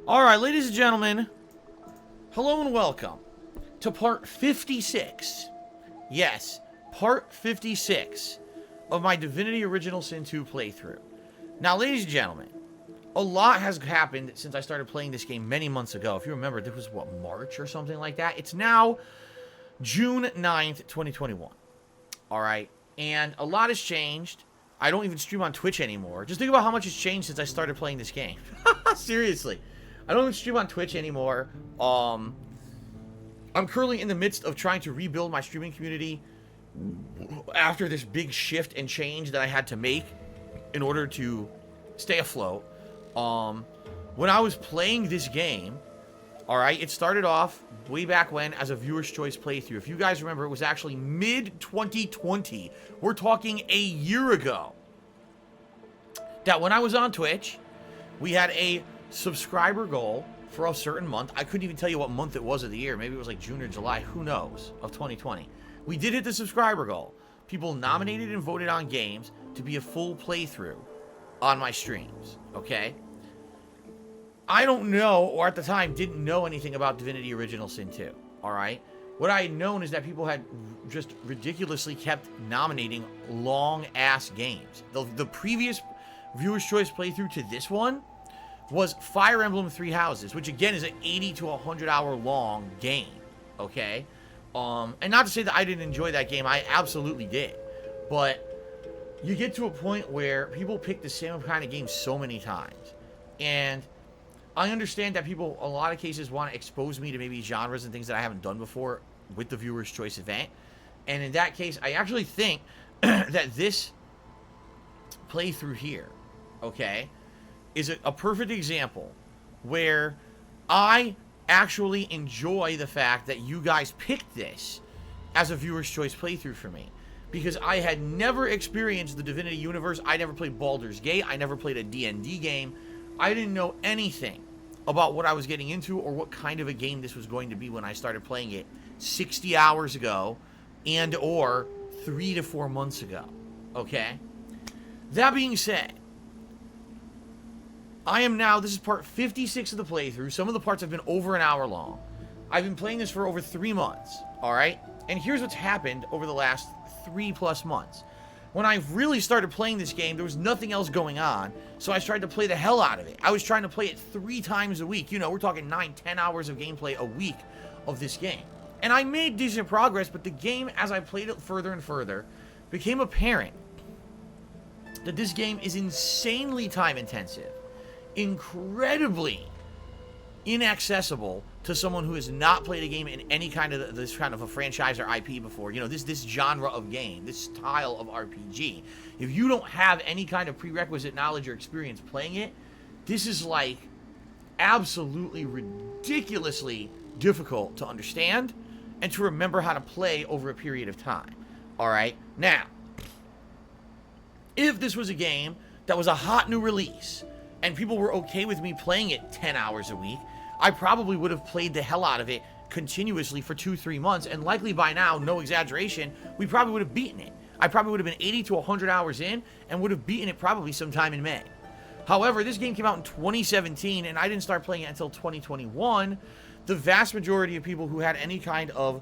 Alright, ladies and gentlemen, hello and welcome to part 56. Yes, part 56 of my Divinity Original Sin 2 playthrough. Now, ladies and gentlemen, a lot has happened since I started playing this game many months ago. If you remember, this was, what, March or something like that? It's now June 9th, 2021. Alright, and a lot has changed. I don't even stream on Twitch anymore. Just think about how much has changed since I started playing this game. Seriously. I don't even stream on Twitch anymore. I'm currently in the midst of trying to rebuild my streaming community after this big shift and change that I had to make in order to stay afloat. When I was playing this game, alright, it started off way back when as a viewer's choice playthrough. If you guys remember, it was actually mid-2020. We're talking a year ago. That when I was on Twitch, we had a subscriber goal for a certain month. I couldn't even tell you what month it was of the year. Maybe it was like June or July. Who knows? Of 2020. We did hit the subscriber goal. People nominated and voted on games to be a full playthrough on my streams. Okay? I don't know, or at the time, didn't know anything about Divinity Original Sin 2. Alright? What I had known is that people had just ridiculously kept nominating long-ass games. The previous viewer's choice playthrough to this one was Fire Emblem Three Houses, which again is an 80 to 100 hour long game, okay? And not to say that I didn't enjoy that game, I absolutely did. But you get to a point where people pick the same kind of game so many times. And I understand that people, a lot of cases, want to expose me to maybe genres and things that I haven't done before with the viewer's choice event. And in that case, I actually think that this playthrough here, okay, is a perfect example where I actually enjoy the fact that you guys picked this as a viewer's choice playthrough for me. Because I had never experienced the Divinity universe. I never played Baldur's Gate. I never played a D&D game. I didn't know anything about what I was getting into or what kind of a game this was going to be when I started playing it 60 hours ago and or 3 to 4 months ago. Okay? That being said, I am now, this is part 56 of the playthrough. Some of the parts have been over an hour long. I've been playing this for over 3 months, alright? And here's what's happened over the last 3+ months. When I really started playing this game, there was nothing else going on, so I tried to play the hell out of it. I was trying to play it 3 times a week. You know, we're talking 9-10 hours of gameplay a week of this game. And I made decent progress, but the game, as I played it further and further, became apparent that this game is insanely time-intensive. Incredibly inaccessible to someone who has not played a game in any kind of this kind of a franchise or IP before. You know, this genre of game, this style of RPG. If you don't have any kind of prerequisite knowledge or experience playing it, this is like absolutely ridiculously difficult to understand and to remember how to play over a period of time. Alright? Now, if this was a game that was a hot new release and people were okay with me playing it 10 hours a week, I probably would have played the hell out of it continuously for 2-3 months, and likely by now, no exaggeration, we probably would have beaten it. I probably would have been 80 to 100 hours in, and would have beaten it probably sometime in May. However, this game came out in 2017, and I didn't start playing it until 2021. The vast majority of people who had any kind of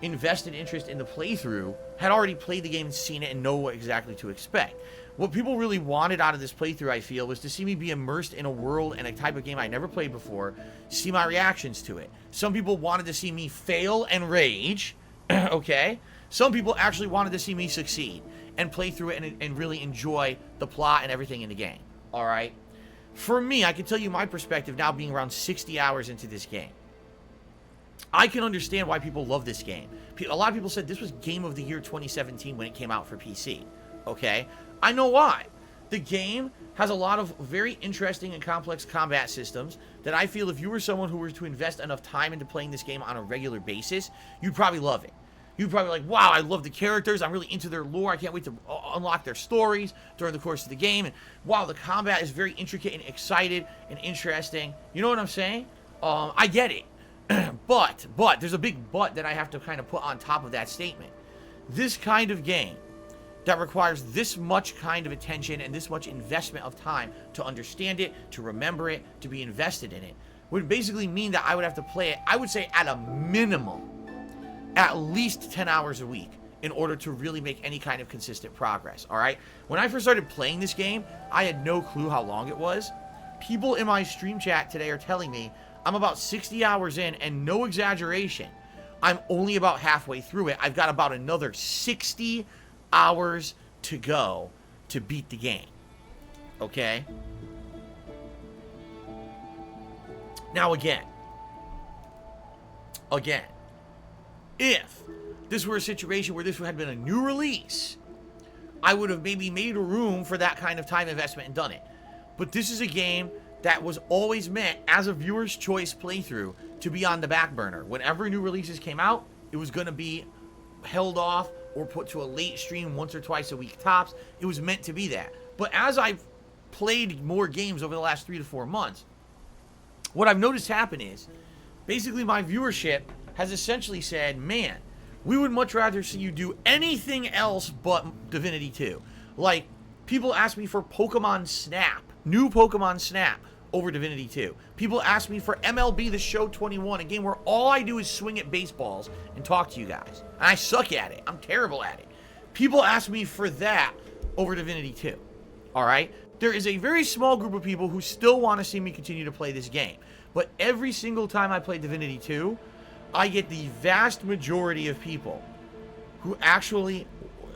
invested interest in the playthrough had already played the game and seen it and know what exactly to expect. What people really wanted out of this playthrough, I feel, was to see me be immersed in a world and a type of game I never played before, see my reactions to it. Some people wanted to see me fail and rage, okay? Some people actually wanted to see me succeed and play through it and really enjoy the plot and everything in the game, alright? For me, I can tell you my perspective now being around 60 hours into this game. I can understand why people love this game. A lot of people said this was Game of the Year 2017 when it came out for PC, okay? I know why. The game has a lot of very interesting and complex combat systems that I feel if you were someone who were to invest enough time into playing this game on a regular basis, you'd probably love it. You'd probably like, wow, I love the characters. I'm really into their lore. I can't wait to unlock their stories during the course of the game. And wow, the combat is very intricate and excited and interesting. You know what I'm saying? I get it. But, there's a big but that I have to kind of put on top of that statement. This kind of game that requires this much kind of attention and this much investment of time to understand it, to remember it, to be invested in it, would basically mean that I would have to play it, I would say at a minimum, at least 10 hours a week in order to really make any kind of consistent progress, all right? When I first started playing this game, I had no clue how long it was. People in my stream chat today are telling me I'm about 60 hours in, and no exaggeration, I'm only about halfway through it. I've got about another 60 hours to go to beat the game, okay? Now again, if this were a situation where this had been a new release, I would have maybe made room for that kind of time investment and done it. But this is a game that was always meant as a viewer's choice playthrough to be on the back burner. Whenever new releases came out, it was going to be held off or put to a late stream once or twice a week tops. It was meant to be that. But as I've played more games over the last 3 to 4 months, what I've noticed happen is basically my viewership has essentially said, man, we would much rather see you do anything else but Divinity 2. Like, people ask me for Pokemon Snap, new Pokemon Snap, over Divinity 2. People ask me for MLB The Show 21, a game where all I do is swing at baseballs and talk to you guys. And I suck at it. I'm terrible at it. People ask me for that over Divinity 2. Alright? There is a very small group of people who still want to see me continue to play this game. But every single time I play Divinity 2, I get the vast majority of people who actually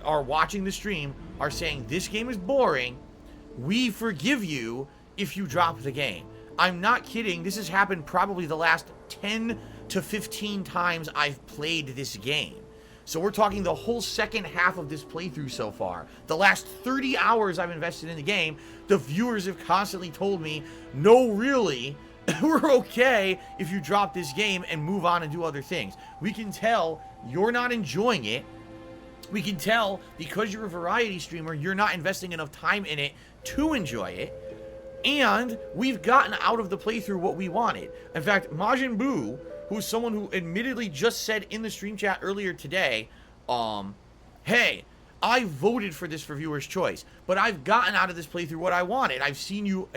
are watching the stream are saying, this game is boring. We forgive you if you drop the game. I'm not kidding. This has happened probably the last 10 to 15 times I've played this game. So we're talking the whole second half of this playthrough so far. The last 30 hours I've invested in the game, the viewers have constantly told me, no, really, we're okay if you drop this game and move on and do other things. We can tell you're not enjoying it. We can tell because you're a variety streamer, you're not investing enough time in it to enjoy it. And we've gotten out of the playthrough what we wanted. In fact, Majin Buu, who's someone who admittedly just said in the stream chat earlier today, hey, I voted for this for viewer's choice, but I've gotten out of this playthrough what I wanted. I've seen you,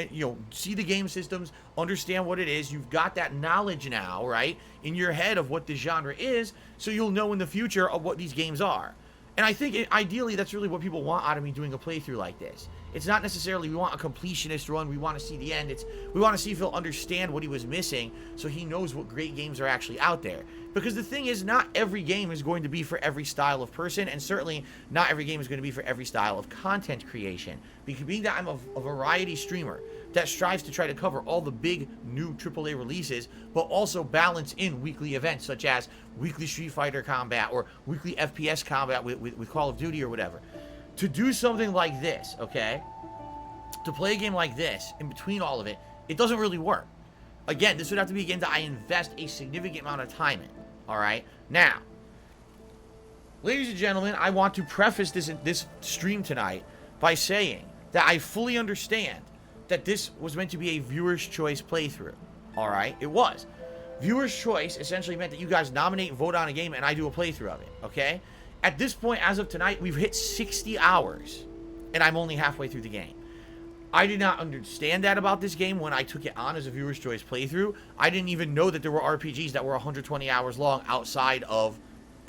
see the game systems, understand what it is. You've got that knowledge now, right, in your head of what the genre is, so you'll know in the future of what these games are. And I think, ideally, that's really what people want out of me doing a playthrough like this. It's not necessarily we want a completionist run, we want to see the end. It's we want to see if he'll understand what he was missing so he knows what great games are actually out there. Because the thing is, not every game is going to be for every style of person, and certainly not every game is going to be for every style of content creation. Because being that I'm a variety streamer that strives to try to cover all the big new AAA releases, but also balance in weekly events such as weekly Street Fighter combat or weekly FPS combat with Call of Duty or whatever. To do something like this, okay, to play a game like this in between all of it, it doesn't really work. Again, this would have to be a game that I invest a significant amount of time in, all right? Now, ladies and gentlemen, I want to preface this stream tonight by saying that I fully understand that this was meant to be a viewer's choice playthrough, all right? It was. Viewer's choice essentially meant that you guys nominate and vote on a game and I do a playthrough of it, okay? At this point, as of tonight, we've hit 60 hours, and I'm only halfway through the game. I did not understand that about this game when I took it on as a viewer's choice playthrough. I didn't even know that there were RPGs that were 120 hours long outside of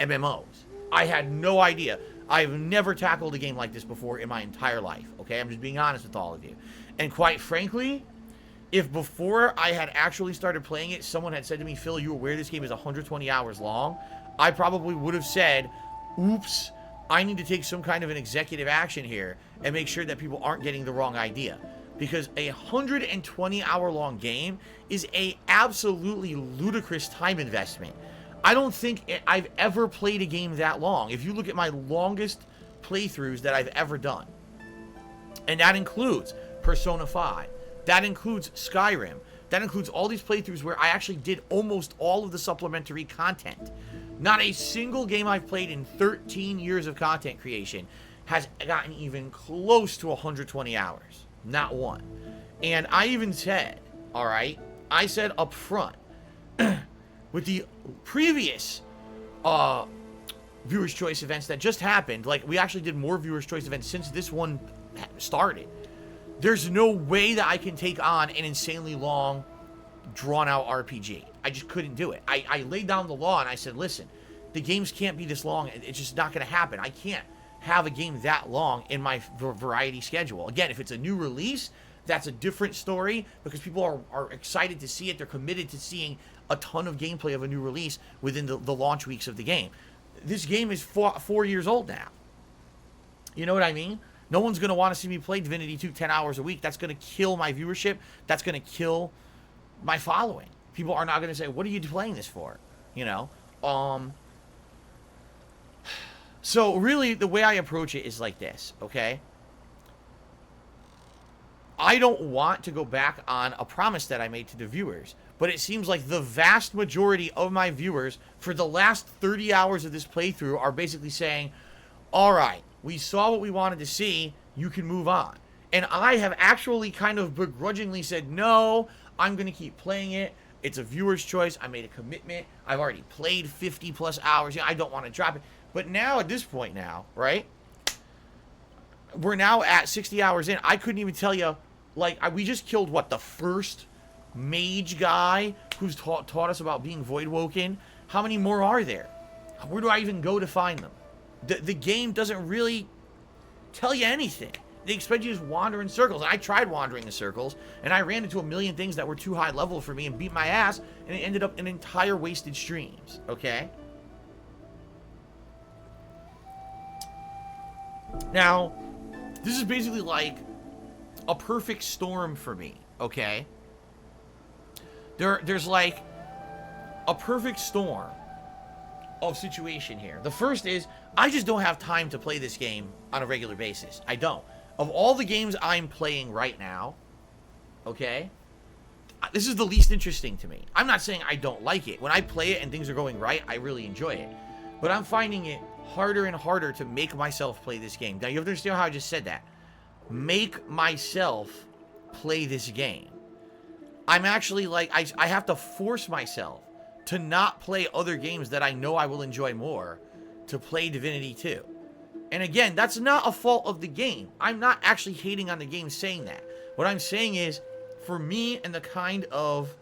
MMOs. I had no idea. I've never tackled a game like this before in my entire life, okay? I'm just being honest with all of you. And quite frankly, if before I had actually started playing it, someone had said to me, Phil, you aware this game is 120 hours long? I probably would have said, oops, I need to take some kind of an executive action here and make sure that people aren't getting the wrong idea. Because a 120-hour long game is a absolutely ludicrous time investment. I don't think I've ever played a game that long. If you look at my longest playthroughs that I've ever done, and that includes Persona 5, that includes Skyrim, that includes all these playthroughs where I actually did almost all of the supplementary content. Not a single game I've played in 13 years of content creation has gotten even close to 120 hours. Not one. And I even said, all right, I said up front, with the previous Viewer's Choice events that just happened, like we actually did more Viewer's Choice events since this one started. There's no way that I can take on an insanely long drawn-out RPG. I just couldn't do it. I laid down the law and I said, listen, the games can't be this long. It's just not going to happen. I can't have a game that long in my variety schedule. Again, if it's a new release, that's a different story because people are excited to see it. They're committed to seeing a ton of gameplay of a new release within the launch weeks of the game. This game is 4 years old now. You know what I mean? No one's going to want to see me play Divinity 2 10 hours a week. That's going to kill my viewership. That's going to kill my following. People are not going to say, what are you playing this for? You know? So really, the way I approach it is like this, okay? I don't want to go back on a promise that I made to the viewers, but it seems like the vast majority of my viewers for the last 30 hours of this playthrough are basically saying, all right, we saw what we wanted to see, you can move on. And I have actually kind of begrudgingly said, no, I'm going to keep playing it. It's a viewer's choice. I made a commitment. I've already played 50 plus hours. I don't want to drop it. But now, at this point now, right? We're now at 60 hours in. I couldn't even tell you, like, we just killed, what, the first mage guy who's taught us about being void woken? How many more are there? Where do I even go to find them? The game doesn't really tell you anything. They expect you to just wander in circles. And I tried wandering in circles, and I ran into a million things that were too high level for me and beat my ass, and it ended up in entire wasted streams, okay? Now, this is basically like a perfect storm for me, okay? There's like a perfect storm of situation here. The first is, I just don't have time to play this game on a regular basis. I don't. Of all the games I'm playing right now, okay, this is the least interesting to me. I'm not saying I don't like it. When I play it and things are going right, I really enjoy it. But I'm finding it harder and harder to make myself play this game. Now, you have to understand how I just said that. Make myself play this game. I'm actually like, I have to force myself to not play other games that I know I will enjoy more to play Divinity 2. And again, that's not a fault of the game. I'm not actually hating on the game saying that. What I'm saying is, for me and the kind of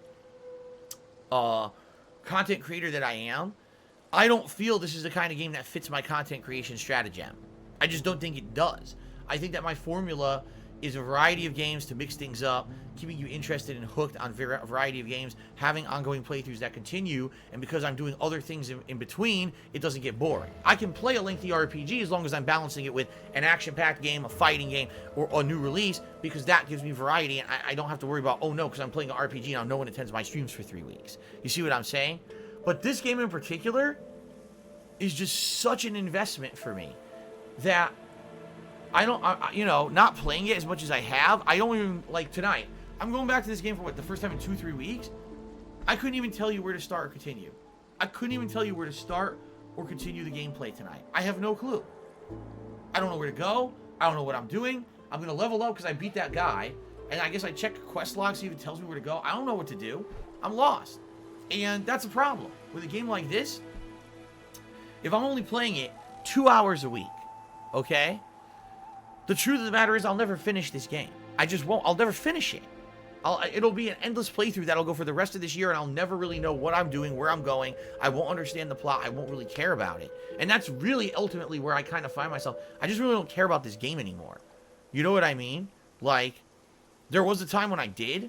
content creator that I am, I don't feel this is the kind of game that fits my content creation stratagem. I just don't think it does. I think that my formula is a variety of games to mix things up, keeping you interested and hooked on a variety of games, having ongoing playthroughs that continue, and because I'm doing other things in between, it doesn't get boring. I can play a lengthy RPG as long as I'm balancing it with an action-packed game, a fighting game, or a new release, because that gives me variety, and I don't have to worry about, oh no, because I'm playing an RPG now, no one attends my streams for 3 weeks. You see what I'm saying? But this game in particular is just such an investment for me that I don't, you know, not playing it as much as I have. I don't even, like tonight, I'm going back to this game for what, the first time in 2-3 weeks? I couldn't even tell you where to start or continue. I couldn't even tell you where to start or continue the gameplay tonight. I have no clue. I don't know where to go. I don't know what I'm doing. I'm going to level up because I beat that guy. And I guess I check quest log, see if it tells me where to go. I don't know what to do. I'm lost. And that's a problem. With a game like this, if I'm only playing it 2 hours a week, okay? The truth of the matter is I'll never finish this game. I just won't. I'll never finish it. It'll be an endless playthrough that'll go for the rest of this year, and I'll never really know what I'm doing, where I'm going. I won't understand the plot. I won't really care about it. And that's really ultimately where I kind of find myself. I just really don't care about this game anymore. You know what I mean? Like, there was a time when I did,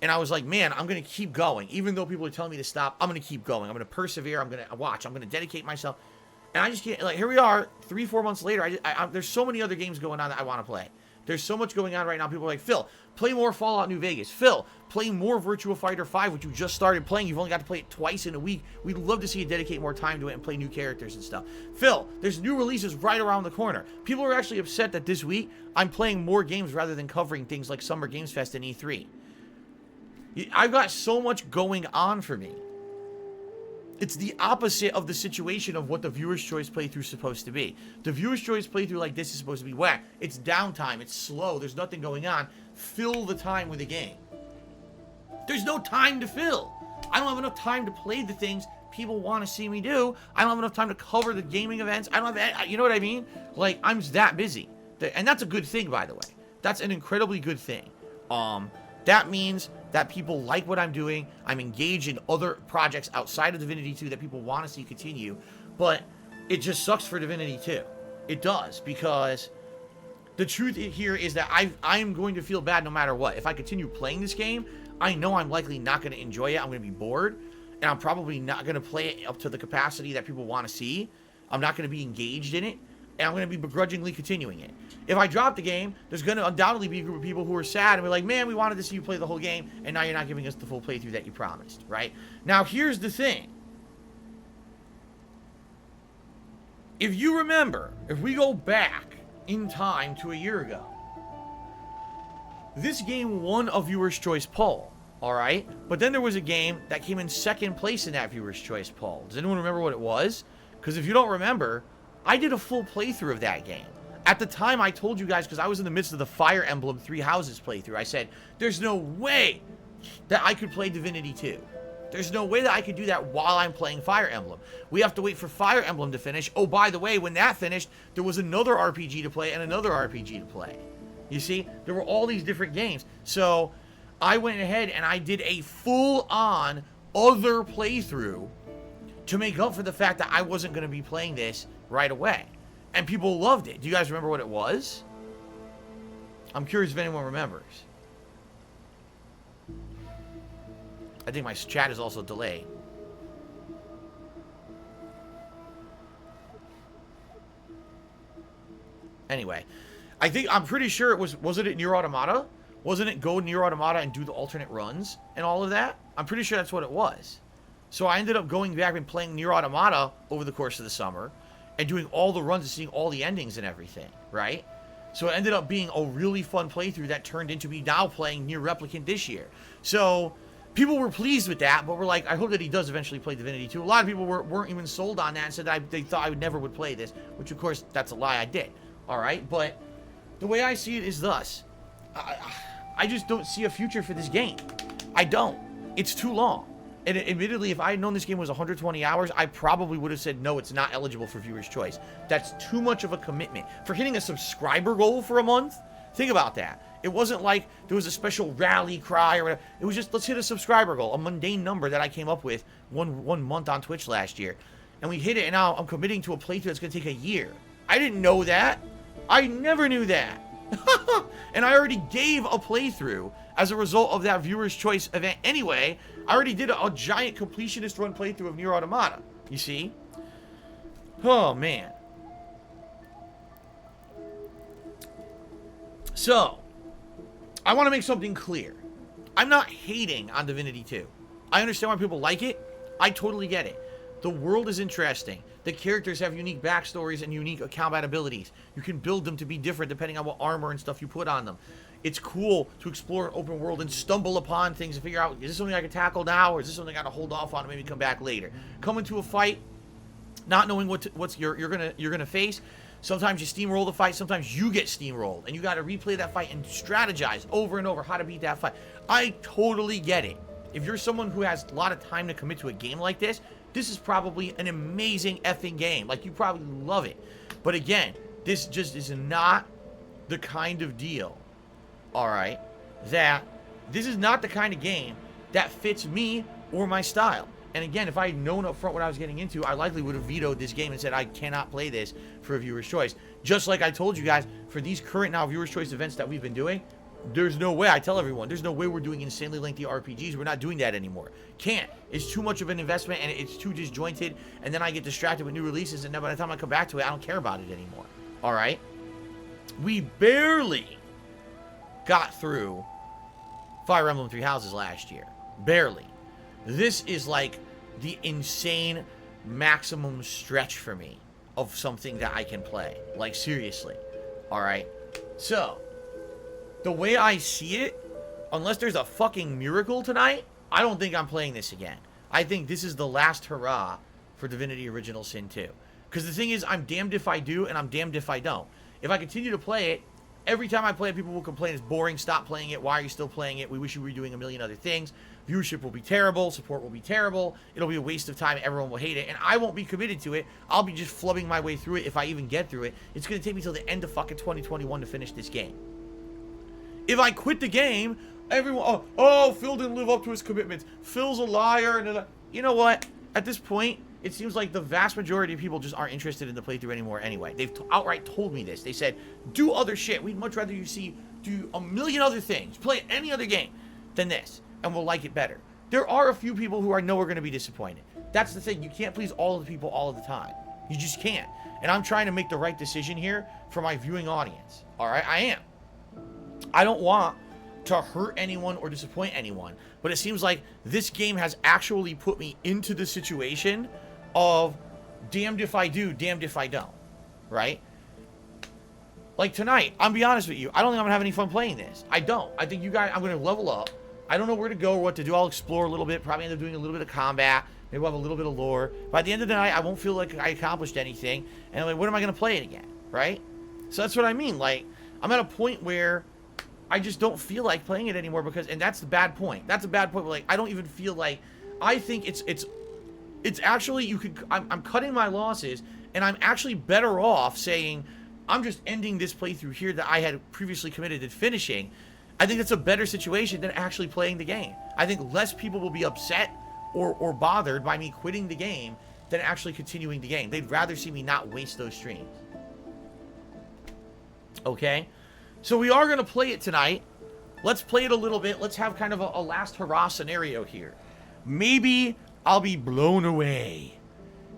and I was like, man, I'm going to keep going. Even though people are telling me to stop, I'm going to keep going. I'm going to persevere. I'm going to watch. I'm going to dedicate myself. And I just can't, like, here we are, 3-4 months later. There's so many other games going on that I want to play. There's so much going on right now. People are like, Phil, play more Fallout New Vegas. Phil, play more Virtua Fighter 5, which you just started playing. You've only got to play it twice in a week. We'd love to see you dedicate more time to it and play new characters and stuff. Phil, there's new releases right around the corner. People are actually upset that this week I'm playing more games rather than covering things like Summer Games Fest and E3. I've got so much going on for me. It's the opposite of the situation of what the viewer's choice playthrough is supposed to be. The viewer's choice playthrough like this is supposed to be whack. It's downtime. It's slow. There's nothing going on. Fill the time with a game. There's no time to fill. I don't have enough time to play the things people want to see me do. I don't have enough time to cover the gaming events. I don't have, you know what I mean? Like, I'm that busy. And that's a good thing, by the way. That's an incredibly good thing. That means that people like what I'm doing. I'm engaged in other projects outside of Divinity 2 that people want to see continue. But it just sucks for Divinity 2. It does, because the truth here is that I'm going to feel bad no matter what. If I continue playing this game, I know I'm likely not going to enjoy it. I'm going to be bored, and I'm probably not going to play it up to the capacity that people want to see. I'm not going to be engaged in it, and I'm going to be begrudgingly continuing it. If I drop the game, there's going to undoubtedly be a group of people who are sad and be like, man, we wanted to see you play the whole game, and now you're not giving us the full playthrough that you promised, right? Now, here's the thing. If you remember, if we go back in time to a year ago, this game won a viewer's choice poll, all right? But then there was a game that came in second place in that viewer's choice poll. Does anyone remember what it was? Because if you don't remember, I did a full playthrough of that game. At the time, I told you guys, because I was in the midst of the Fire Emblem Three Houses playthrough, I said, there's no way that I could play Divinity 2. There's no way that I could do that while I'm playing Fire Emblem. We have to wait for Fire Emblem to finish. Oh, by the way, when that finished, there was another RPG to play and another RPG to play. You see, there were all these different games. So I went ahead and I did a full-on other playthrough to make up for the fact that I wasn't going to be playing this right away. And people loved it. Do you guys remember what it was? I'm curious if anyone remembers. I think my chat is also delayed. Anyway, I'm pretty sure it wasn't it Nier Automata? Wasn't it go Nier Automata and do the alternate runs and all of that? I'm pretty sure that's what it was. So I ended up going back and playing Nier Automata over the course of the summer and doing all the runs and seeing all the endings and everything, right? So it ended up being a really fun playthrough that turned into me now playing Nier Replicant this year. So people were pleased with that, but were like, I hope that he does eventually play Divinity 2. A lot of people weren't even sold on that and said that they thought I never would play this, which of course, that's a lie, I did. All right, but the way I see it is thus. I just don't see a future for this game. I don't. It's too long. And admittedly, if I had known this game was 120 hours, I probably would have said, no, it's not eligible for viewer's choice. That's too much of a commitment. For hitting a subscriber goal for a month, think about that. It wasn't like there was a special rally cry or whatever. It was just, let's hit a subscriber goal, a mundane number that I came up with one month on Twitch last year. And we hit it, and now I'm committing to a playthrough that's going to take a year. I didn't know that. I never knew that. And I already gave a playthrough as a result of that viewer's choice event anyway. I already did a giant completionist run playthrough of Nier Automata. You see? Oh, man. So, I want to make something clear. I'm not hating on Divinity 2. I understand why people like it. I totally get it. The world is interesting. The characters have unique backstories and unique combat abilities. You can build them to be different depending on what armor and stuff you put on them. It's cool to explore an open world and stumble upon things and figure out, is this something I can tackle now, or is this something I gotta hold off on and maybe come back later? Come into a fight, not knowing what you're gonna face. Sometimes you steamroll the fight, sometimes you get steamrolled, and you gotta replay that fight and strategize over and over how to beat that fight. I totally get it. If you're someone who has a lot of time to commit to a game like this, this is probably an amazing effing game. Like, you probably love it. But again, this just is not the kind of deal, alright, that this is not the kind of game that fits me or my style. And again, if I had known up front what I was getting into, I likely would have vetoed this game and said, I cannot play this for a viewer's choice. Just like I told you guys, for these current now viewer's choice events that we've been doing, there's no way, I tell everyone, there's no way we're doing insanely lengthy RPGs. We're not doing that anymore. Can't. It's too much of an investment, and it's too disjointed, and then I get distracted with new releases, and then by the time I come back to it, I don't care about it anymore. Alright? We barely got through Fire Emblem Three Houses last year. Barely. This is like the insane maximum stretch for me of something that I can play. Like, seriously. Alright? So, the way I see it, unless there's a fucking miracle tonight, I don't think I'm playing this again. I think this is the last hurrah for Divinity Original Sin 2. Because the thing is, I'm damned if I do, and I'm damned if I don't. If I continue to play it, every time I play it, people will complain it's boring, stop playing it, why are you still playing it, we wish you were doing a million other things, viewership will be terrible, support will be terrible, it'll be a waste of time, everyone will hate it, and I won't be committed to it. I'll be just flubbing my way through it if I even get through it. It's going to take me till the end of fucking 2021 to finish this game. If I quit the game Everyone, oh, Phil didn't live up to his commitments. Phil's a liar. And you know what? At this point, it seems like the vast majority of people just aren't interested in the playthrough anymore anyway. They've outright told me this. They said, do other shit. We'd much rather you do a million other things. Play any other game than this. And we'll like it better. There are a few people who I know are going to be disappointed. That's the thing. You can't please all of the people all of the time. You just can't. And I'm trying to make the right decision here for my viewing audience. Alright? I am. I don't want to hurt anyone or disappoint anyone, but it seems like this game has actually put me into the situation of damned if I do, damned if I don't, right? Like tonight, I'm gonna be honest with you, I don't think I'm gonna have any fun playing this. I don't. I think you guys, I'm gonna level up. I don't know where to go or what to do. I'll explore a little bit, probably end up doing a little bit of combat. Maybe we'll have a little bit of lore. By the end of the night, I won't feel like I accomplished anything. And I'm like, when am I gonna play it again, right? So that's what I mean. Like, I'm at a point where I just don't feel like playing it anymore because, and that's the bad point. That's a bad point. Where, like, I don't even feel like, I think it's actually, I'm cutting my losses, and I'm actually better off saying, I'm just ending this playthrough here that I had previously committed to finishing. I think that's a better situation than actually playing the game. I think less people will be upset or bothered by me quitting the game than actually continuing the game. They'd rather see me not waste those streams. Okay? So we are going to play it tonight. Let's play it a little bit. Let's have kind of a last hurrah scenario here. Maybe I'll be blown away.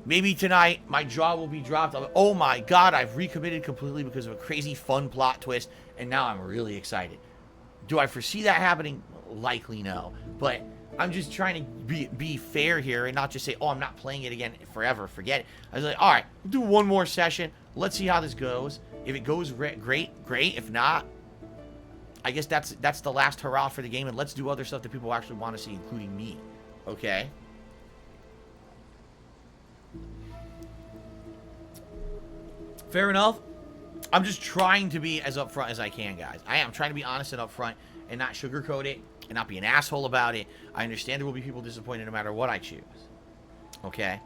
Maybe tonight my jaw will be dropped. Oh my god, I've recommitted completely because of a crazy fun plot twist, and now I'm really excited. Do I foresee that happening? Likely no. But I'm just trying to be fair here and not just say, oh, I'm not playing it again forever. Forget it. I was like, all right, we'll do one more session. Let's see how this goes. If it goes great, great. If not, I guess that's the last hurrah for the game, and let's do other stuff that people actually want to see, including me. Okay? Fair enough. I'm just trying to be as upfront as I can, guys. I am trying to be honest and upfront and not sugarcoat it and not be an asshole about it. I understand there will be people disappointed no matter what I choose. Okay?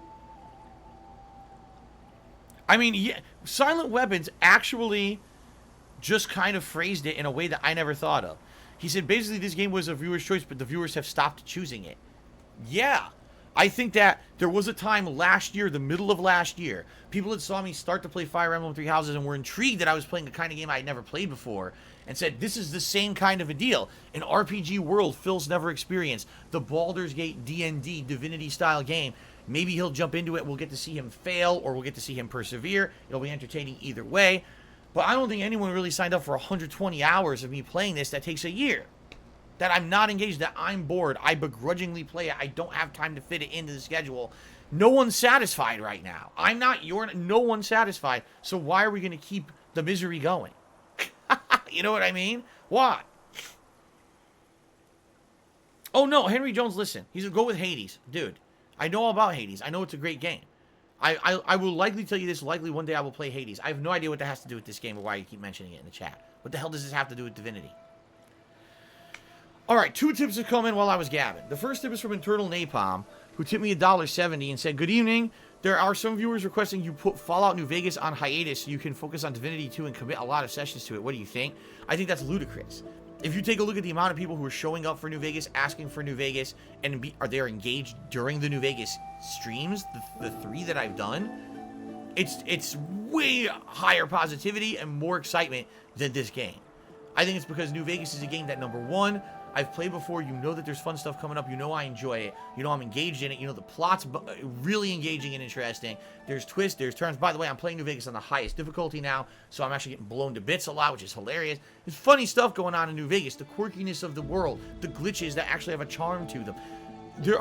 I mean, yeah, Silent Weapons actually just kind of phrased it in a way that I never thought of. He said, basically, this game was a viewer's choice, but the viewers have stopped choosing it. Yeah. I think that there was a time last year, the middle of last year, people that saw me start to play Fire Emblem Three Houses and were intrigued that I was playing the kind of game I had never played before and said, this is the same kind of a deal. An RPG world Phil's never experienced. The Baldur's Gate D&D Divinity style game. Maybe he'll jump into it. We'll get to see him fail or we'll get to see him persevere. It'll be entertaining either way. But I don't think anyone really signed up for 120 hours of me playing this that takes a year. That I'm not engaged, that I'm bored. I begrudgingly play it. I don't have time to fit it into the schedule. No one's satisfied right now. I'm not, no one's satisfied. So why are we going to keep the misery going? You know what I mean? Why? Oh no, Henry Jones, listen. He's a go with Hades. Dude, I know all about Hades. I know it's a great game. I will likely tell you this. Likely one day I will play Hades. I have no idea what that has to do with this game or why you keep mentioning it in the chat. What the hell does this have to do with Divinity? Alright, 2 tips have come in while I was gabbing. The first tip is from Internal Napalm, who tipped me $1.70 and said, good evening. There are some viewers requesting you put Fallout New Vegas on hiatus so you can focus on Divinity 2 and commit a lot of sessions to it. What do you think? I think that's ludicrous. If you take a look at the amount of people who are showing up for New Vegas, asking for New Vegas, and are they engaged during the New Vegas streams, the 3 that I've done, it's way higher positivity and more excitement than this game. I think it's because New Vegas is a game that, number one, I've played before. You know that there's fun stuff coming up. You know I enjoy it. You know I'm engaged in it. You know the plot's really engaging and interesting. There's twists. There's turns. By the way, I'm playing New Vegas on the highest difficulty now, so I'm actually getting blown to bits a lot, which is hilarious. There's funny stuff going on in New Vegas. The quirkiness of the world. The glitches that actually have a charm to them.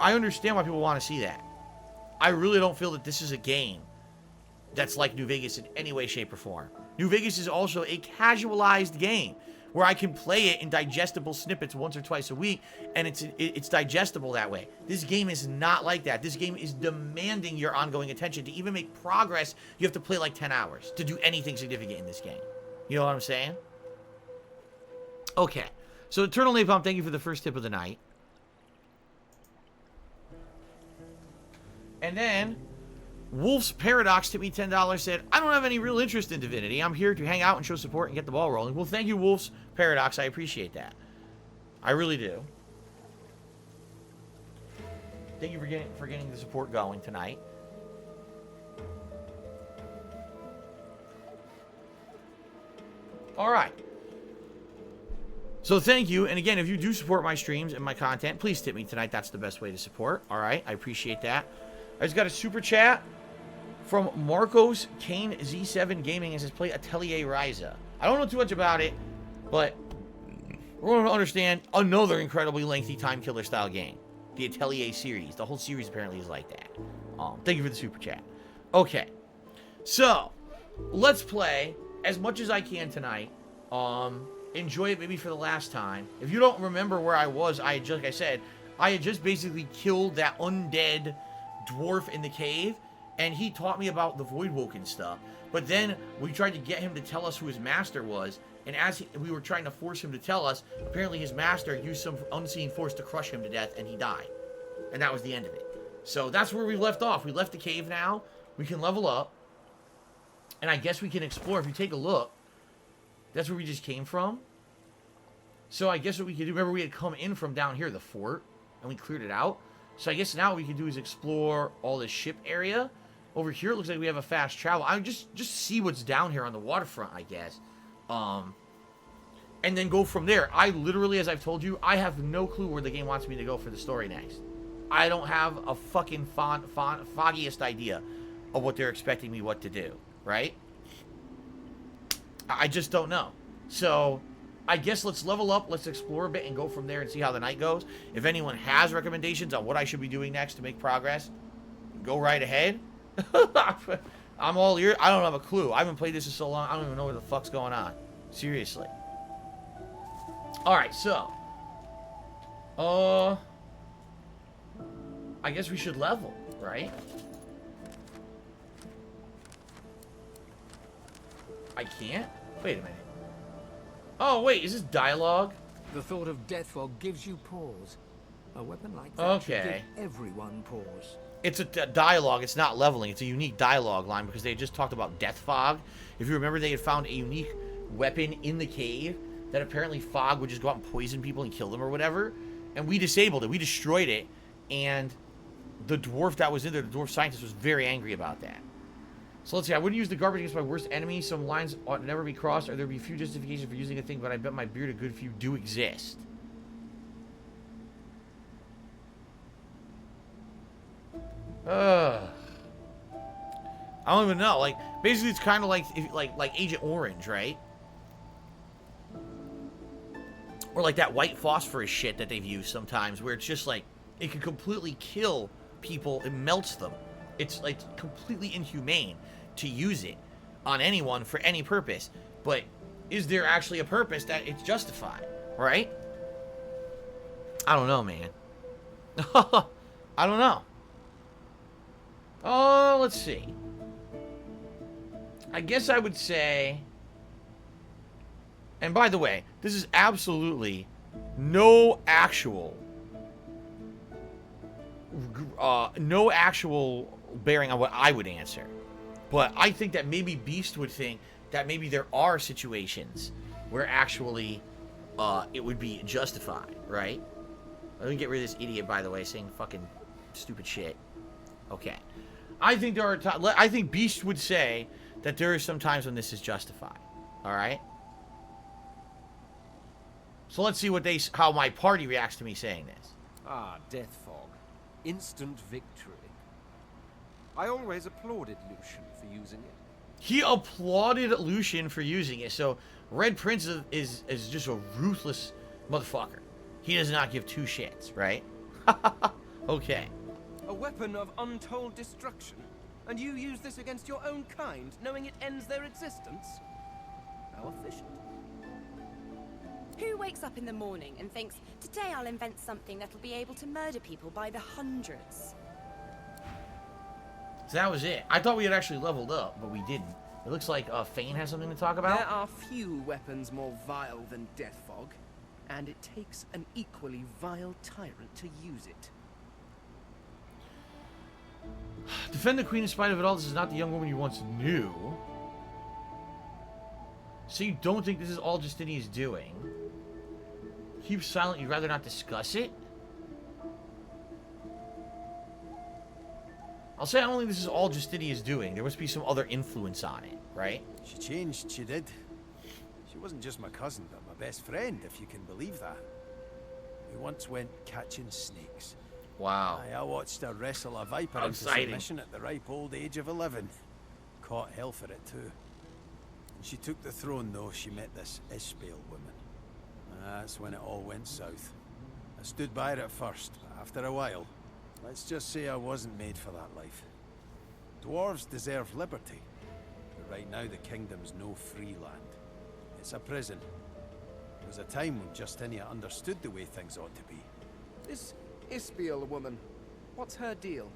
I understand why people want to see that. I really don't feel that this is a game that's like New Vegas in any way, shape, or form. New Vegas is also a casualized game where I can play it in digestible snippets once or twice a week, and it's digestible that way. This game is not like that. This game is demanding your ongoing attention. To even make progress, you have to play like 10 hours to do anything significant in this game. You know what I'm saying? Okay. So, Eternal Napalm, thank you for the first tip of the night. And then, Wolf's Paradox tipped me $10, said, I don't have any real interest in Divinity. I'm here to hang out and show support and get the ball rolling. Well, thank you, Wolf's Paradox. I appreciate that. I really do. Thank you for getting the support going tonight. All right. So thank you. And again, if you do support my streams and my content, please tip me tonight. That's the best way to support. All right. I appreciate that. I just got a super chat from Marcos Kane Z7 Gaming. It says play Atelier Ryza. I don't know too much about it, but we're going to understand another incredibly lengthy time killer style game. The Atelier series. The whole series apparently is like that. Thank you for the super chat. Okay. So, let's play as much as I can tonight. Enjoy it maybe for the last time. If you don't remember where I was, like I said, I had just basically killed that undead dwarf in the cave, and he taught me about the Voidwoken stuff. But then we tried to get him to tell us who his master was, and as we were trying to force him to tell us, apparently his master used some unseen force to crush him to death, and he died. And that was the end of it. So that's where we left off. We left the cave now. We can level up. And I guess we can explore. If you take a look, that's where we just came from. So I guess what we could do, remember we had come in from down here, the fort, and we cleared it out. So I guess now what we can do is explore all the ship area. Over here, it looks like we have a fast travel. I just see what's down here on the waterfront, I guess. And then go from there. I literally, as I've told you, I have no clue where the game wants me to go for the story next. I don't have a fucking foggiest idea of what they're expecting me what to do, right? I just don't know. So, I guess let's level up, let's explore a bit, and go from there and see how the night goes. If anyone has recommendations on what I should be doing next to make progress, go right ahead. I'm all ears. I don't have a clue. I haven't played this in so long, I don't even know what the fuck's going on. Seriously. Alright, so. I guess we should level, right? I can't? Wait a minute. Oh, wait, is this dialogue? The thought of death fog gives you pause. A weapon like that should give everyone pause. It's a dialogue, it's not leveling. It's a unique dialogue line because they had just talked about death fog. If you remember, they had found a unique weapon in the cave that apparently fog would just go out and poison people and kill them or whatever. And we disabled it. We destroyed it. And the dwarf that was in there, the dwarf scientist, was very angry about that. So let's see. I wouldn't use the garbage against my worst enemy. Some lines ought to never be crossed, or there would be few justifications for using a thing, but I bet my beard a good few do exist. I don't even know. Like, basically, it's kind of like Agent Orange, right? Or like that white phosphorus shit that they've used sometimes, where it's just like it can completely kill people. It melts them. It's like completely inhumane to use it on anyone for any purpose. But is there actually a purpose that it's justified, right? I don't know, man. I don't know. Oh, let's see. I guess I would say... And by the way, this is absolutely no actual bearing on what I would answer. But I think that maybe Beast would think that maybe there are situations where actually it would be justified, right? Let me get rid of this idiot, by the way, saying fucking stupid shit. Okay. I think there are I think Beast would say that there are some times when this is justified. Alright? So let's see how my party reacts to me saying this. Ah, Death Fog. Instant victory. I always applauded Lucian for using it. He applauded Lucian for using it. So Red Prince is just a ruthless motherfucker. He does not give two shits, right? Okay. A weapon of untold destruction, and you use this against your own kind, knowing it ends their existence? How efficient. Who wakes up in the morning and thinks, today I'll invent something that'll be able to murder people by the hundreds? So that was it. I thought we had actually leveled up, but we didn't. It looks like Fane has something to talk about. There are few weapons more vile than Death Fog, and it takes an equally vile tyrant to use it. Defend the queen in spite of it all. This is not the young woman you once knew. So you don't think this is all Justinian's doing? Keep silent, you'd rather not discuss it? I'll say I don't think this is all Justinia's doing. There must be some other influence on it, right? She changed, she did. She wasn't just my cousin, but my best friend, if you can believe that. We once went catching snakes. Wow. I watched her wrestle a viper into submission at the ripe old age of 11. Caught hell for it, too. When she took the throne, though, she met this Ishbale woman. That's when it all went south. I stood by her at first, but after a while, let's just say I wasn't made for that life. Dwarves deserve liberty, but right now the kingdom's no free land. It's a prison. There was a time when Justinia understood the way things ought to be. This Ishbale woman, what's her deal?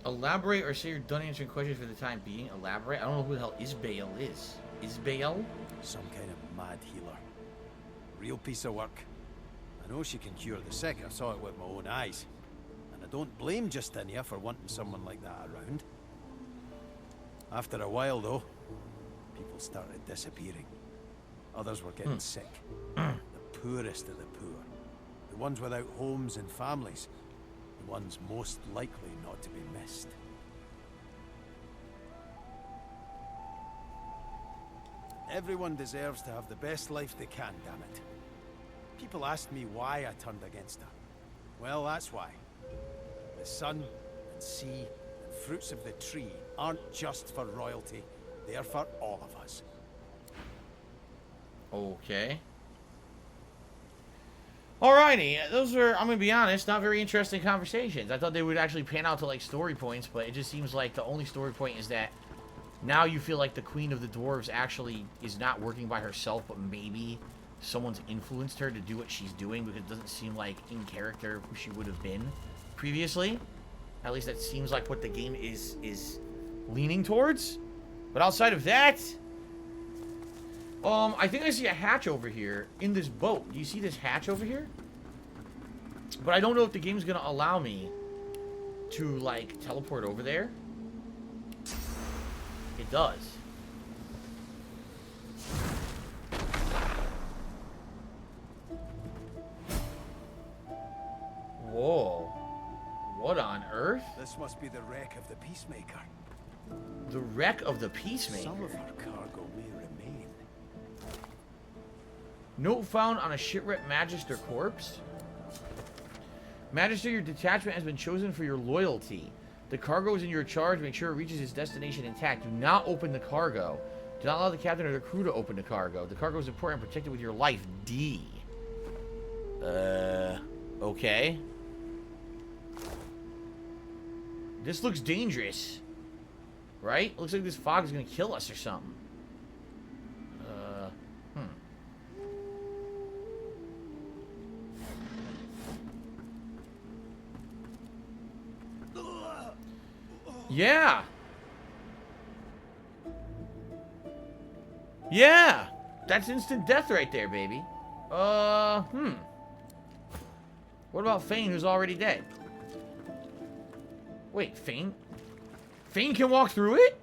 Elaborate or say you're done answering questions for the time being. Elaborate? I don't know who the hell Isbale is. Isbale? Some kind of mad healer. Real piece of work. I know she can cure the sick. I saw it with my own eyes. And I don't blame Justinia for wanting someone like that around. After a while, though, people started disappearing. Others were getting sick. The poorest of the poor. The ones without homes and families. The ones most likely not to be missed. Everyone deserves to have the best life they can, damn it. People ask me why I turned against her. Well, that's why. The sun and sea and fruits of the tree aren't just for royalty. They are for all of us. Okay. Alrighty, those were, I'm gonna be honest, not very interesting conversations. I thought they would actually pan out to like story points, but it just seems like the only story point is that now you feel like the Queen of the Dwarves actually is not working by herself, but maybe someone's influenced her to do what she's doing, because it doesn't seem like in character who she would have been previously. At least that seems like what the game is leaning towards. But outside of that, I think I see a hatch over here in this boat. Do you see this hatch over here? But I don't know if the game's gonna allow me to, like, teleport over there. It does. Whoa. What on earth? This must be the wreck of the Peacemaker. The wreck of the Peacemaker. Some of her cargo may remain. Note found on a shipwrecked Magister corpse. Magister, your detachment has been chosen for your loyalty. The cargo is in your charge. Make sure it reaches its destination intact. Do not open the cargo. Do not allow the captain or the crew to open the cargo. The cargo is important and protected with your life. D. Okay. This looks dangerous. Right? Looks like this fog is gonna kill us or something. Yeah. Yeah. That's instant death right there, baby. What about Fane, who's already dead? Wait, Fane? Fane can walk through it?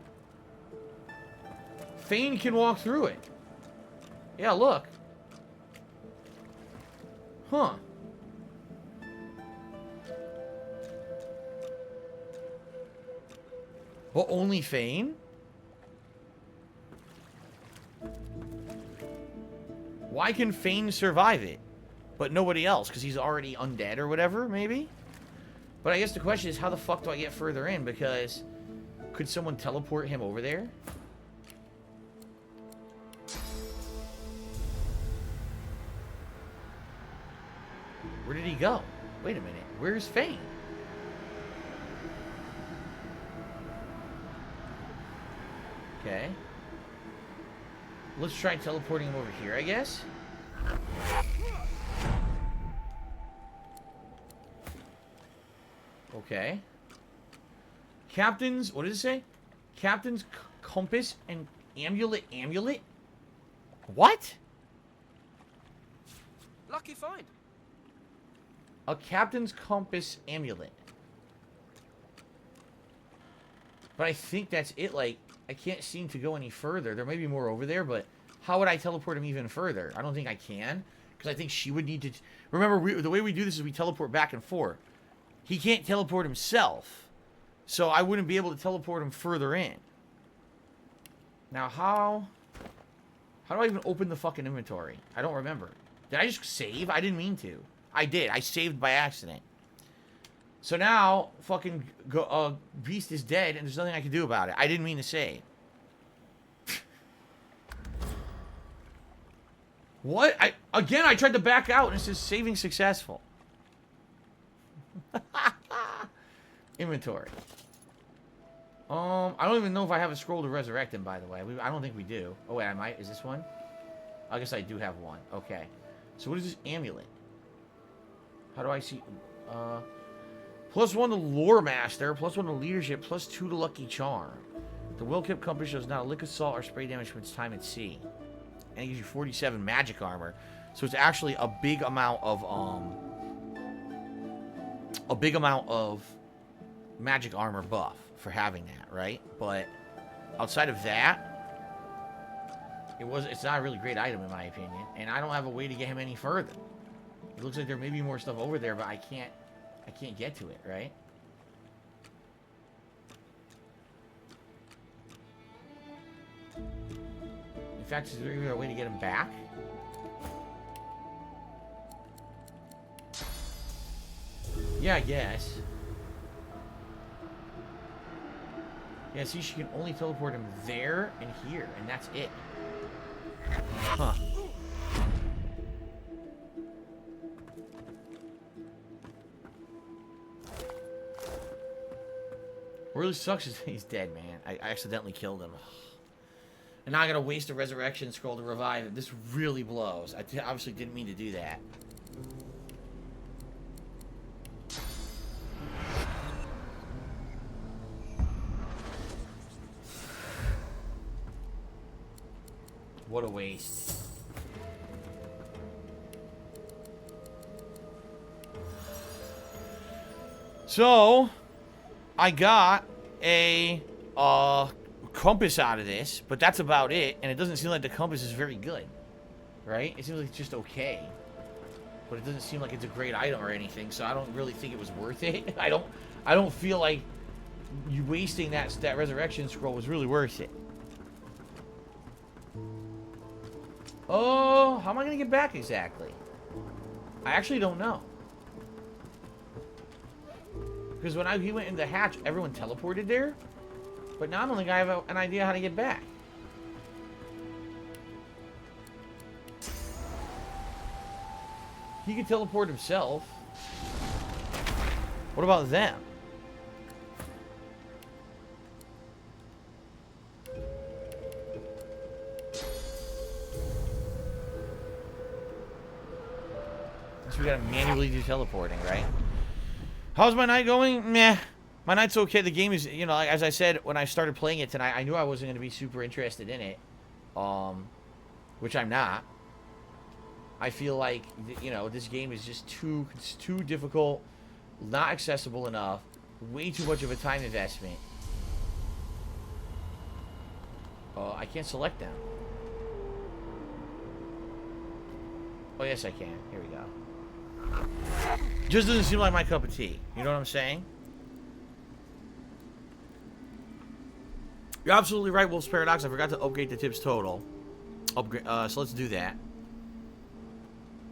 Fane can walk through it. Yeah, look. Huh. Well, only Fane? Why can Fane survive it, but nobody else? Because he's already undead or whatever, maybe? But I guess the question is, how the fuck do I get further in? Because could someone teleport him over there? Where did he go? Wait a minute. Where's Fane? Okay. Let's try teleporting him over here, I guess. Okay. Captain's, what does it say? Captain's compass and amulet. What? Lucky find. A captain's compass amulet. But I think that's it. Like, I can't seem to go any further. There may be more over there, but how would I teleport him even further? I don't think I can. Because I think she would need to... Remember, the way we do this is we teleport back and forth. He can't teleport himself. So I wouldn't be able to teleport him further in. Now, how do I even open the fucking inventory? I don't remember. Did I just save? I didn't mean to. I did. I saved by accident. So now, fucking Beast is dead, and there's nothing I can do about it. I didn't mean to save. What? Again, I tried to back out, and it says saving successful. Inventory. I don't even know if I have a scroll to resurrect him, by the way. I don't think we do. Oh, wait, I might. Is this one? I guess I do have one. Okay. So what is this amulet? How do I see... +1 to Lore Master, +1 to Leadership, +2 to Lucky Charm. The well-kept compass shows not a lick of salt or spray damage from its time at sea. And it gives you 47 magic armor. So it's actually a big amount of, magic armor buff for having that, right? But outside of that, it's not a really great item in my opinion, and I don't have a way to get him any further. It looks like there may be more stuff over there, but I can't get to it, right? In fact, is there even a way to get him back? Yeah, I guess. Yeah, see, she can only teleport him there and here, and that's it. Huh. What really sucks is he's dead, man. I accidentally killed him. And now I gotta waste a resurrection scroll to revive him. This really blows. I obviously didn't mean to do that. What a waste. So, I got a compass out of this, but that's about it, and it doesn't seem like the compass is very good, right? It seems like it's just okay, but it doesn't seem like it's a great item or anything, so I don't really think it was worth it. I don't feel like you wasting that resurrection scroll was really worth it. Oh, how am I gonna get back exactly? I actually don't know. Because when he went in the hatch, everyone teleported there. But now I don't think I have an idea how to get back. He could teleport himself. What about them? So we gotta manually do teleporting, right? How's my night going? Meh. My night's okay. The game is, you know, as I said when I started playing it tonight, I knew I wasn't going to be super interested in it. Which I'm not. I feel like, you know, this game is just too difficult, not accessible enough, way too much of a time investment. I can't select them. Oh, yes, I can. Here we go. Just doesn't seem like my cup of tea. You know what I'm saying? You're absolutely right, Wolf's Paradox. I forgot to upgrade the tips total. So let's do that.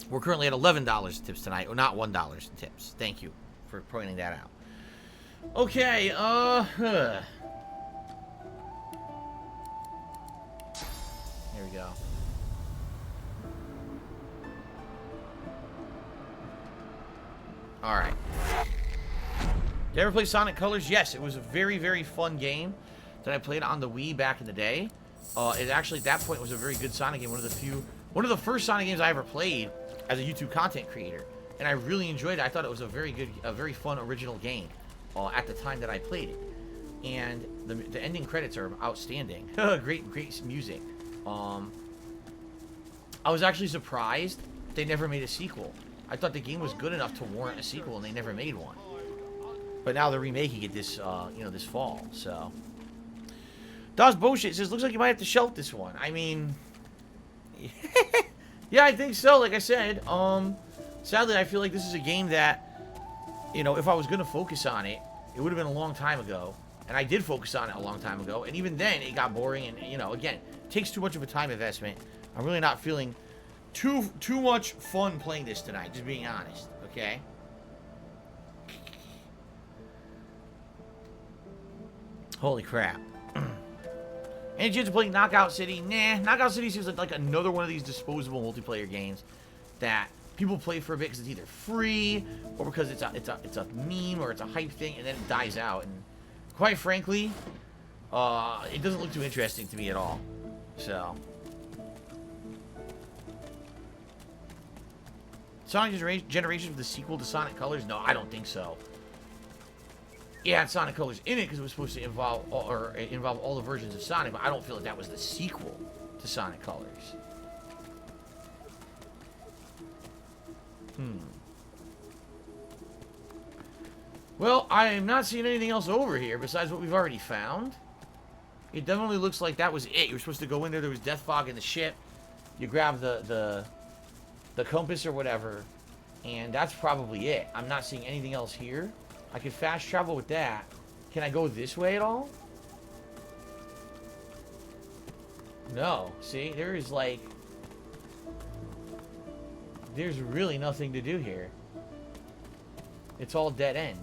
We're currently at $11 in tips tonight. Or not $1 in tips. Thank you for pointing that out. Okay, Here we go. Alright. Did you ever play Sonic Colors? Yes, it was a very, very fun game that I played on the Wii back in the day. It actually, at that point, was a very good Sonic game. One of the first Sonic games I ever played as a YouTube content creator. And I really enjoyed it. I thought it was a very fun original game at the time that I played it. And the ending credits are outstanding. Great music. I was actually surprised they never made a sequel. I thought the game was good enough to warrant a sequel, and they never made one. But now they're remaking it this, this fall. So, Das Bullshit says, looks like you might have to shelf this one. I mean, Yeah, I think so. Like I said, sadly, I feel like this is a game that, you know, if I was going to focus on it, it would have been a long time ago. And I did focus on it a long time ago. And even then, it got boring. And, you know, again, it takes too much of a time investment. I'm really not feeling too much fun playing this tonight, just being honest. Okay? Holy crap. Any chance to play Knockout City? Nah, Knockout City seems like another one of these disposable multiplayer games that people play for a bit because it's either free or because it's a meme or it's a hype thing, and then it dies out. And quite frankly, it doesn't look too interesting to me at all. So, Sonic Generations, the sequel to Sonic Colors? No, I don't think so. Yeah, it had Sonic Colors in it because it was supposed to involve all the versions of Sonic, but I don't feel like that was the sequel to Sonic Colors. Well, I am not seeing anything else over here besides what we've already found. It definitely looks like that was it. You were supposed to go in there. There was death fog in the ship. You grab the compass or whatever, and that's probably it. I'm not seeing anything else here. I could fast travel with that. Can I go this way at all? No. See, there's really nothing to do here. It's all dead end.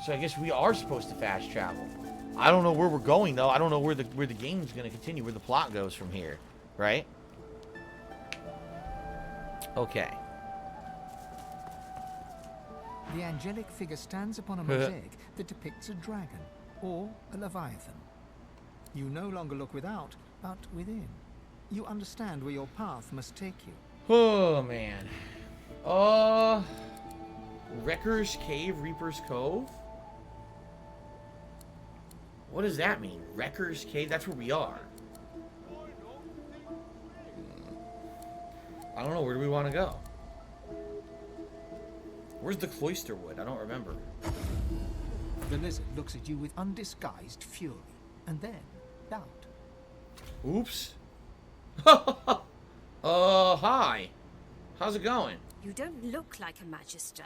So I guess we are supposed to fast travel. I don't know where we're going though. I don't know where the game's going to continue, where the plot goes from here, right? Okay. The angelic figure stands upon a mosaic that depicts a dragon, or a leviathan. You no longer look without, but within. You understand where your path must take you. Oh, man. Wrecker's Cave, Reaper's Cove? What does that mean? Wrecker's Cave? That's where we are. I don't know. Where do we want to go? Where's the cloister wood? I don't remember. The lizard looks at you with undisguised fury, and then doubt. Oops. Hi. How's it going? You don't look like a magister.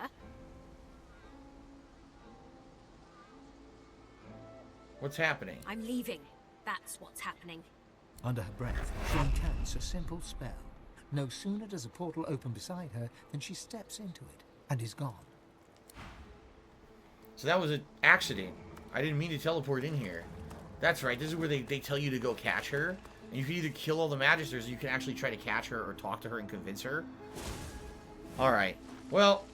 What's happening? I'm leaving. That's what's happening. Under her breath, she incants a simple spell. No sooner does a portal open beside her than she steps into it and is gone. So that was an accident. I didn't mean to teleport in here. That's right. This is where they tell you to go catch her. And you can either kill all the magisters or you can actually try to catch her or talk to her and convince her. Alright. Well,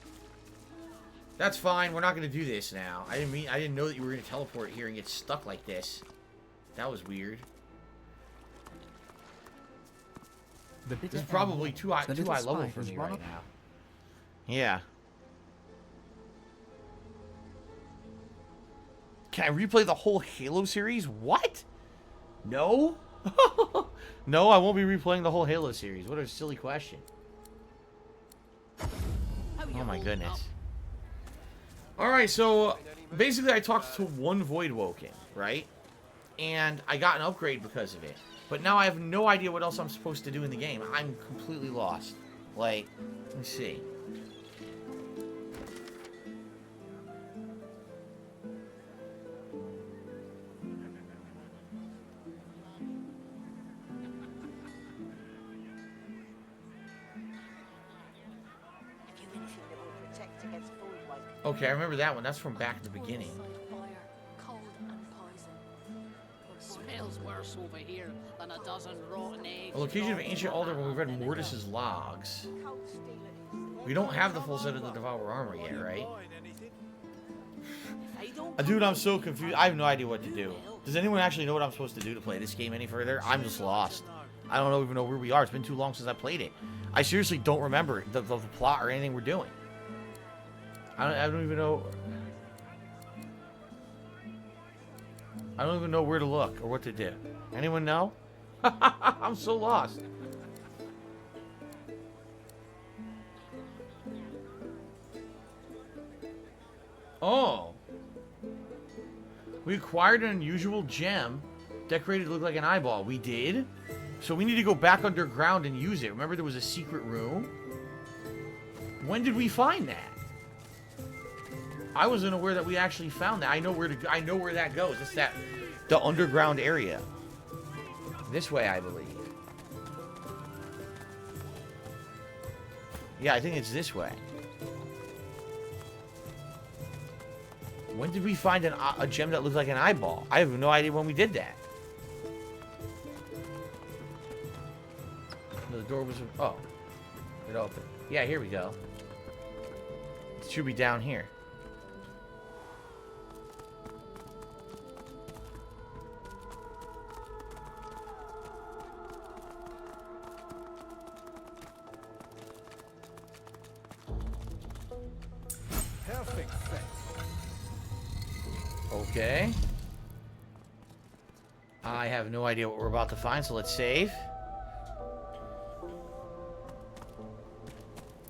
that's fine. We're not going to do this now. I didn't know that you were going to teleport here and get stuck like this. That was weird. This is probably too high level for me right now. Yeah. Can I replay the whole Halo series? What? No? No, I won't be replaying the whole Halo series. What a silly question. Oh my goodness. Alright, so basically I talked to one Void Woken, right? And I got an upgrade because of it. But now I have no idea what else I'm supposed to do in the game. I'm completely lost. Like, let me see. Okay, I remember that one. That's from back in the beginning. Smells worse over here than a dozen rotten eggs. A location of ancient altar when we read Mortis's logs. We don't have the full set of the Devourer armor yet, right? Dude, I'm so confused. I have no idea what to do. Does anyone actually know what I'm supposed to do to play this game any further? I'm just lost. I don't even know where we are. It's been too long since I played it. I seriously don't remember the plot or anything we're doing. I don't even know. I don't even know where to look or what to do. Anyone know? I'm so lost. Oh. We acquired an unusual gem decorated to look like an eyeball. We did? So we need to go back underground and use it. Remember there was a secret room? When did we find that? I wasn't aware that we actually found that. I know where that goes. It's the underground area. This way, I believe. Yeah, I think it's this way. When did we find a gem that looked like an eyeball? I have no idea when we did that. No, the door was... Oh. It opened. Yeah, here we go. It should be down here. Perfect fit. Okay. I have no idea what we're about to find, so let's save.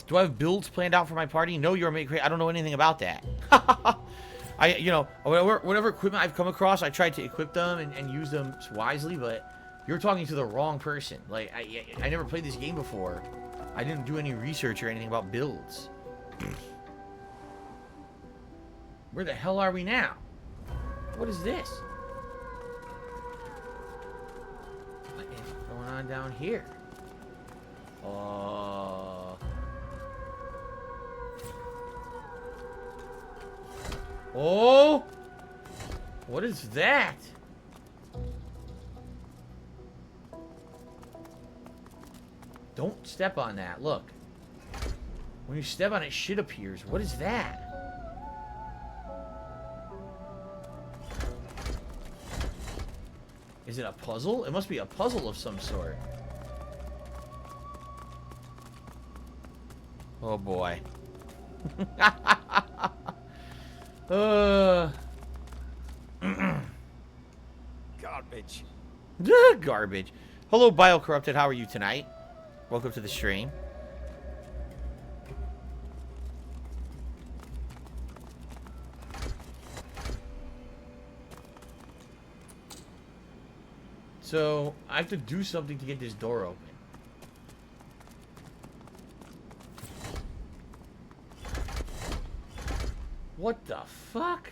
Do I have builds planned out for my party? No, you're making. I don't know anything about that. You know, whatever equipment I've come across, I tried to equip them and use them wisely, but you're talking to the wrong person. Like, I never played this game before. I didn't do any research or anything about builds. Where the hell are we now? What is this? What is going on down here? Oh! What is that? Don't step on that. Look. When you step on it, shit appears. What is that? Is it a puzzle? It must be a puzzle of some sort. Oh boy. Garbage. Garbage. Hello, Biocorrupted. How are you tonight? Welcome to the stream. So, I have to do something to get this door open. What the fuck?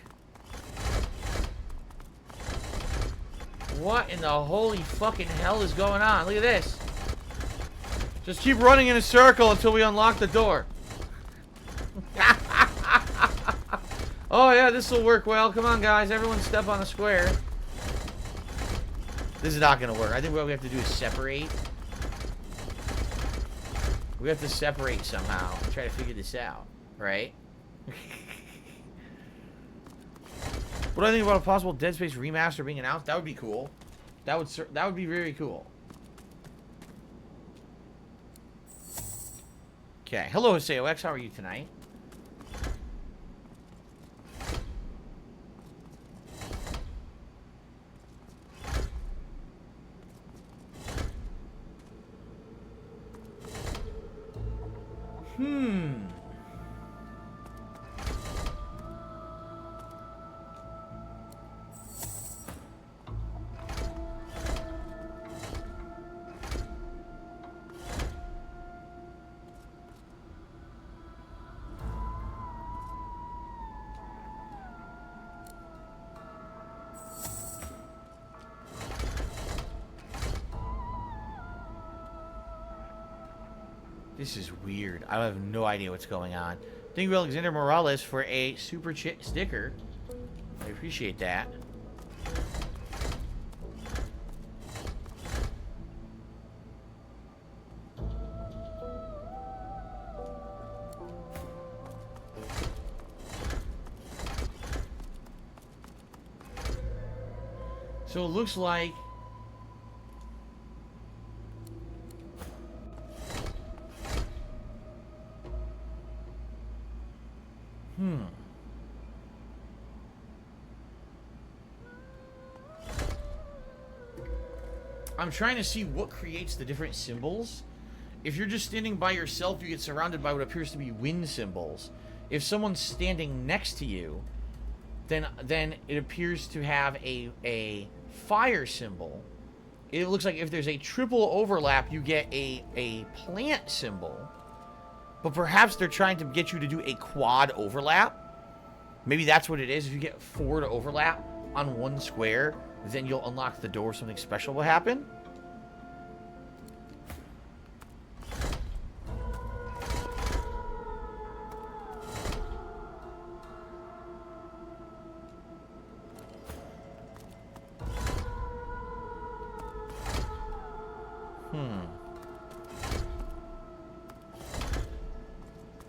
What in the holy fucking hell is going on? Look at this. Just keep running in a circle until we unlock the door. Oh yeah, this will work well. Come on guys, everyone step on the square. This is not gonna work. I think what we have to do is separate. We have to separate somehow and try to figure this out, right? What do I think about a possible Dead Space remaster being announced? That would be cool. That would be very cool. Okay. Hello, SAOX. How are you tonight? This is weird. I have no idea what's going on. Thank you, Alexander Morales, for a super sticker. I appreciate that. So it looks like... I'm trying to see what creates the different symbols. If you're just standing by yourself, you get surrounded by what appears to be wind symbols. If someone's standing next to you, then it appears to have a fire symbol. it looks like if there's a triple overlap, you get a plant symbol. But perhaps they're trying to get you to do a quad overlap. Maybe that's what it is. If you get 4 to overlap on one square, then you'll unlock the door. Something special will happen.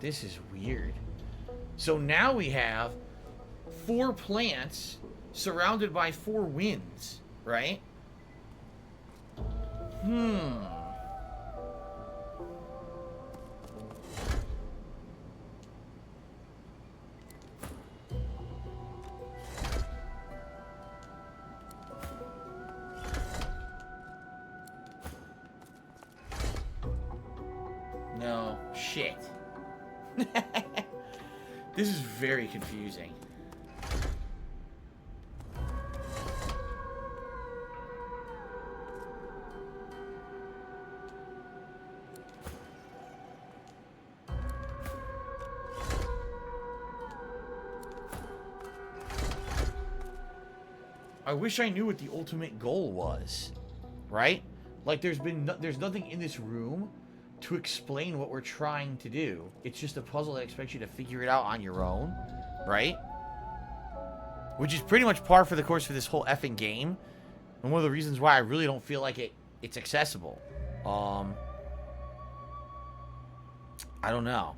This is weird. So now we have 4 plants surrounded by 4 winds, right? No, shit. This is very confusing. I wish I knew what the ultimate goal was, right? Like there's nothing in this room to explain what we're trying to do. It's just a puzzle that expects you to figure it out on your own, right? Which is pretty much par for the course for this whole effing game. And one of the reasons why I really don't feel like it's accessible. I don't know.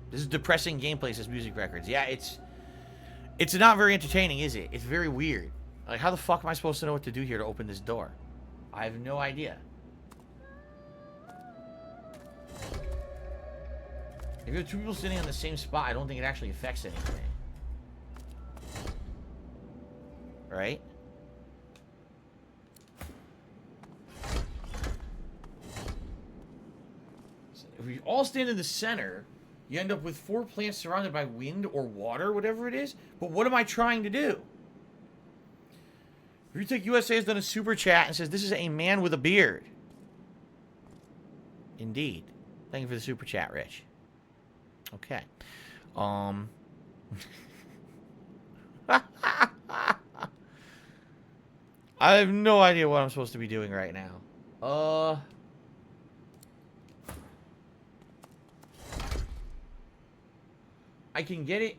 This is depressing gameplay, says Music Records. Yeah, it's not very entertaining, is it? It's very weird. Like, how the fuck am I supposed to know what to do here to open this door? I have no idea. If you have 2 people sitting on the same spot, I don't think it actually affects anything. Right? So if we all stand in the center, you end up with 4 plants surrounded by wind or water, whatever it is. But what am I trying to do? Retake USA has done a super chat and says, this is a man with a beard. Indeed. Thank you for the super chat, Rich. Okay. I have no idea what I'm supposed to be doing right now. I can get it.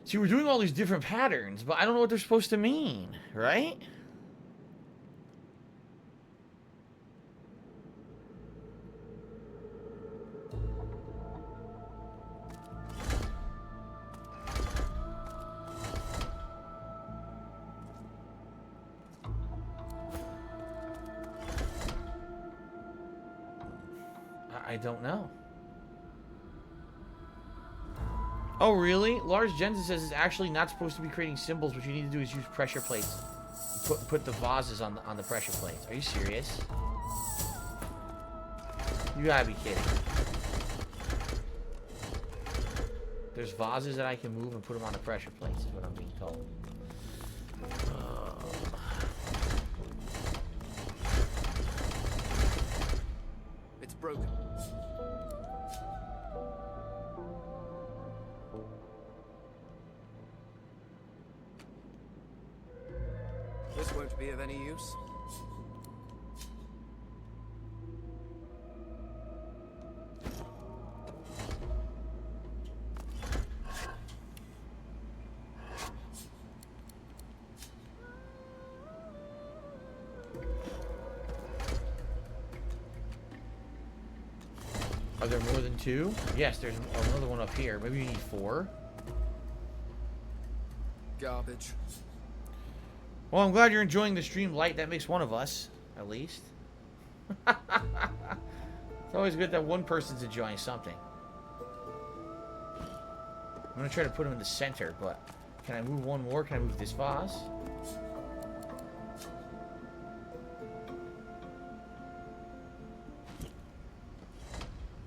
See, we're doing all these different patterns, but I don't know what they're supposed to mean, right? I don't know. Oh, really? Lars Jensen says it's actually not supposed to be creating symbols. What you need to do is use pressure plates. Put the vases on the pressure plates. Are you serious? You gotta be kidding. There's vases that I can move and put them on the pressure plates, is what I'm being told. It's broken. This won't be of any use. Are there more than 2? Yes, there's another one up here. Maybe you need 4. Garbage. Well, I'm glad you're enjoying the stream light. That makes one of us, at least. It's always good that one person's enjoying something. I'm going to try to put him in the center, but can I move one more? Can I move this vase?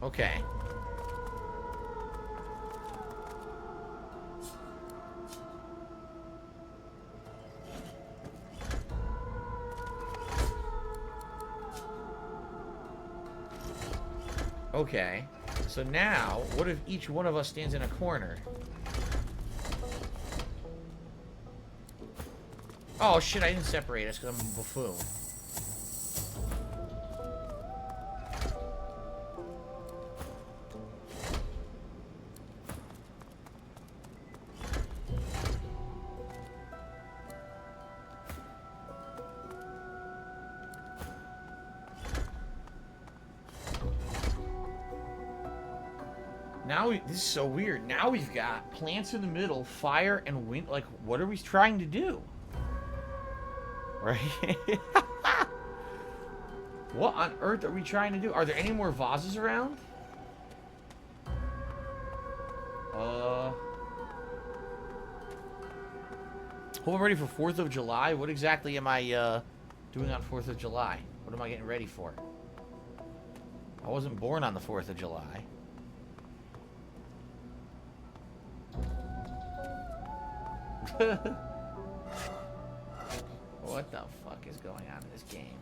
Okay. Okay. So now, what if each one of us stands in a corner? Oh shit, I didn't separate us because I'm a buffoon. Now this is so weird. Now we've got plants in the middle, fire and wind. Like, what are we trying to do? Right? What on earth are we trying to do? Are there any more vases around? Hope I'm ready for 4th of July. What exactly am I doing on 4th of July? What am I getting ready for? I wasn't born on the 4th of July. What the fuck is going on in this game?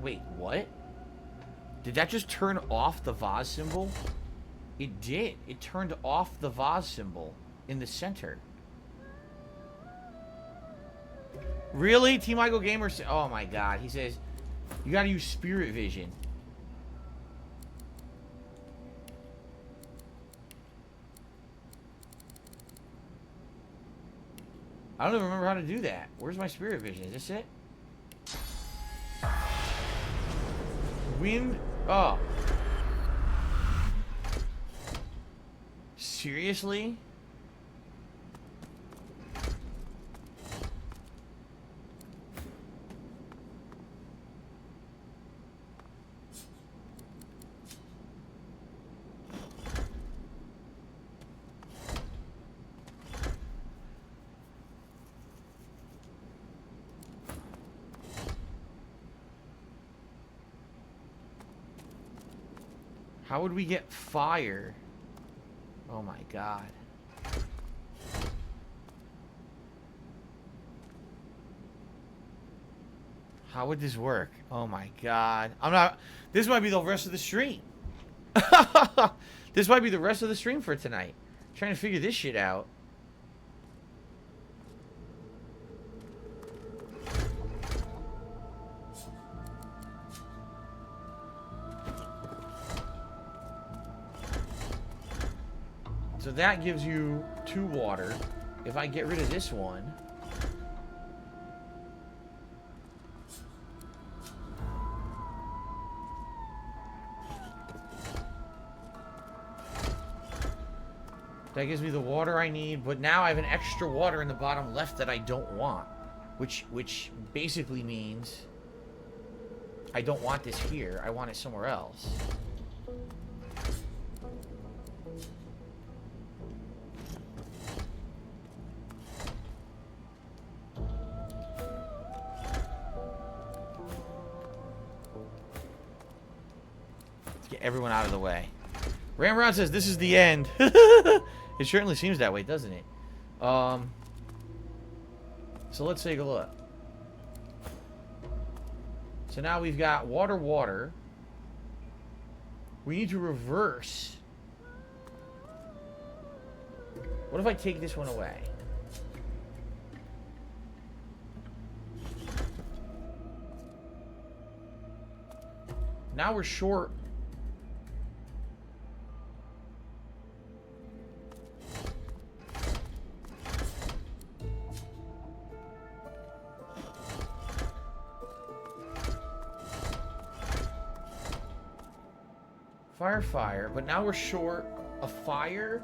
Wait, what? Did that just turn off the vase symbol? It did. It turned off the vase symbol in the center. Really? Team Michael Gamer? Oh my god. He says, you gotta use spirit vision. I don't even remember how to do that. Where's my spirit vision? Is this it? Wind. Oh. Seriously? How would we get fire? Oh my god. How would this work? Oh my god. I'm not... This might be the rest of the stream. This might be the rest of the stream for tonight. Trying to figure this shit out. So that gives you 2 water. If I get rid of this one... That gives me the water I need, but now I have an extra water in the bottom left that I don't want. Which basically means I don't want this here. I want it somewhere else. Let's get everyone out of the way. Ramrod says this is the end. It certainly seems that way, doesn't it? So let's take a look. So now we've got water, water. We need to reverse. What if I take this one away? Now we're short. Fire, fire, but now we're short a fire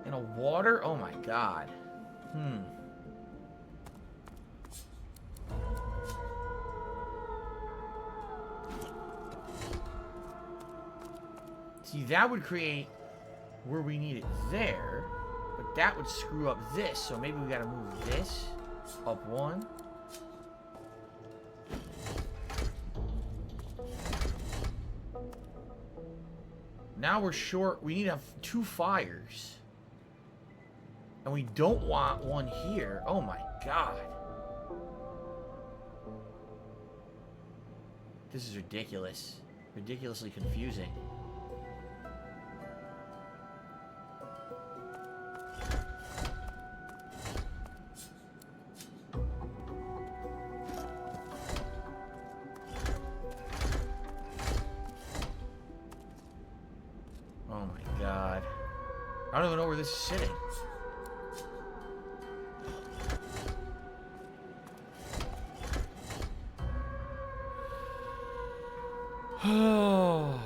and a water. Oh my god. See, that would create where we need it there, but that would screw up this. So maybe we gotta move this up 1, Now we're short. We need to have 2 fires. And we don't want one here. Oh my god. This is ridiculous. Ridiculously confusing. Oh my god. I don't even know where this is sitting. Oh.